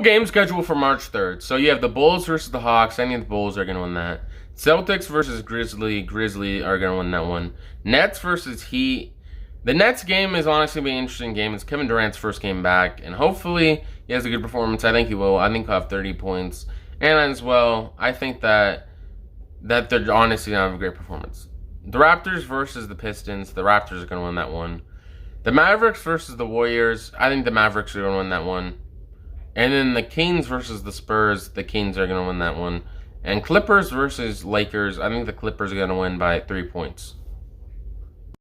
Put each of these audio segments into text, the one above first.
Game schedule for March 3rd. So you have the Bulls versus the Hawks. I think the Bulls are going to win that. Celtics versus Grizzly. Grizzly are going to win that one. Nets versus Heat. The Nets game is honestly going to be an interesting game. It's Kevin Durant's first game back, and hopefully he has a good performance. I think he will. I think he'll have 30 points. And as well, I think that they're honestly going to have a great performance. The Raptors versus the Pistons. The Raptors are going to win that one. The Mavericks versus the Warriors. I think the Mavericks are going to win that one. And then the Kings versus the Spurs. The Kings are going to win that one. And Clippers versus Lakers. I think the Clippers are going to win by 3 points.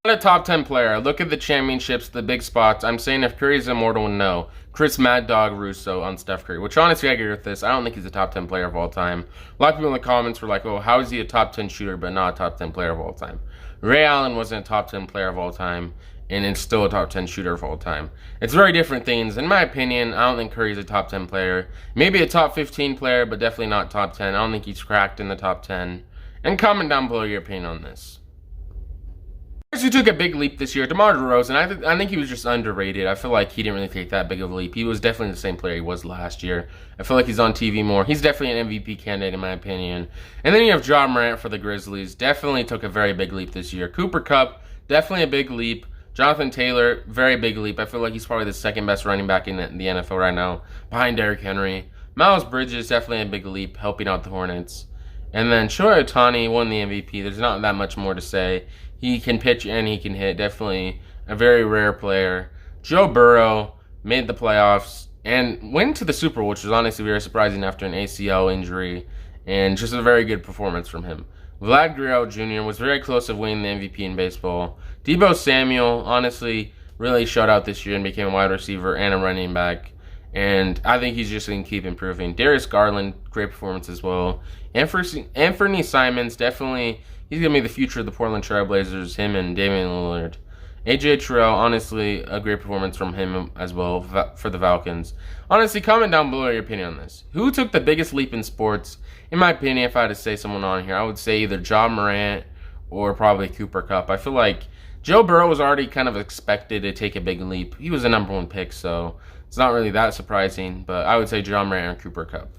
Not a top 10 player. Look at the championships, the big spots. I'm saying if Curry's immortal, no. Chris Mad Dog Russo on Steph Curry. Which honestly I agree with this. I don't think he's a top 10 player of all time. A lot of people in the comments were like, oh, how is he a top 10 shooter but not a top 10 player of all time? Ray Allen wasn't a top 10 player of all time. And it's still a top 10 shooter of all time. It's very different things. In my opinion, I don't think Curry's a top 10 player. Maybe a top 15 player, but definitely not top 10. I don't think he's cracked in the top 10. And comment down below your opinion on this. Who took a big leap this year? Demar Derozan. I think he was just underrated. I feel like he didn't really take that big of a leap. He was definitely the same player he was last year. I feel like he's on TV more. He's definitely an MVP candidate in my opinion. And then you have Ja Morant for the Grizzlies. Definitely took a very big leap this year. Cooper Kupp, definitely a big leap. Jonathan Taylor, very big leap. I feel like he's probably the second best running back in the NFL right now, behind Derrick Henry. Miles Bridges, definitely a big leap, helping out the Hornets. And then Shohei Ohtani won the MVP. There's not that much more to say. He can pitch and he can hit. Definitely a very rare player. Joe Burrow made the playoffs and went to the Super Bowl, which was honestly very surprising after an ACL injury. And just a very good performance from him. Vlad Guerrero Jr. was very close to winning the MVP in baseball. Deebo Samuel, honestly, really showed out this year and became a wide receiver and a running back. And I think he's just going to keep improving. Darius Garland, great performance as well. Anthony Simons, definitely, he's going to be the future of the Portland Trail Blazers, him and Damian Lillard. AJ Terrell, honestly, a great performance from him as well for the Falcons. Honestly, comment down below your opinion on this. Who took the biggest leap in sports? In my opinion, if I had to say someone on here, I would say either Ja Morant or probably Cooper Kupp. I feel like Joe Burrow was already kind of expected to take a big leap. He was the #1 pick, so it's not really that surprising. But I would say Ja Morant or Cooper Kupp.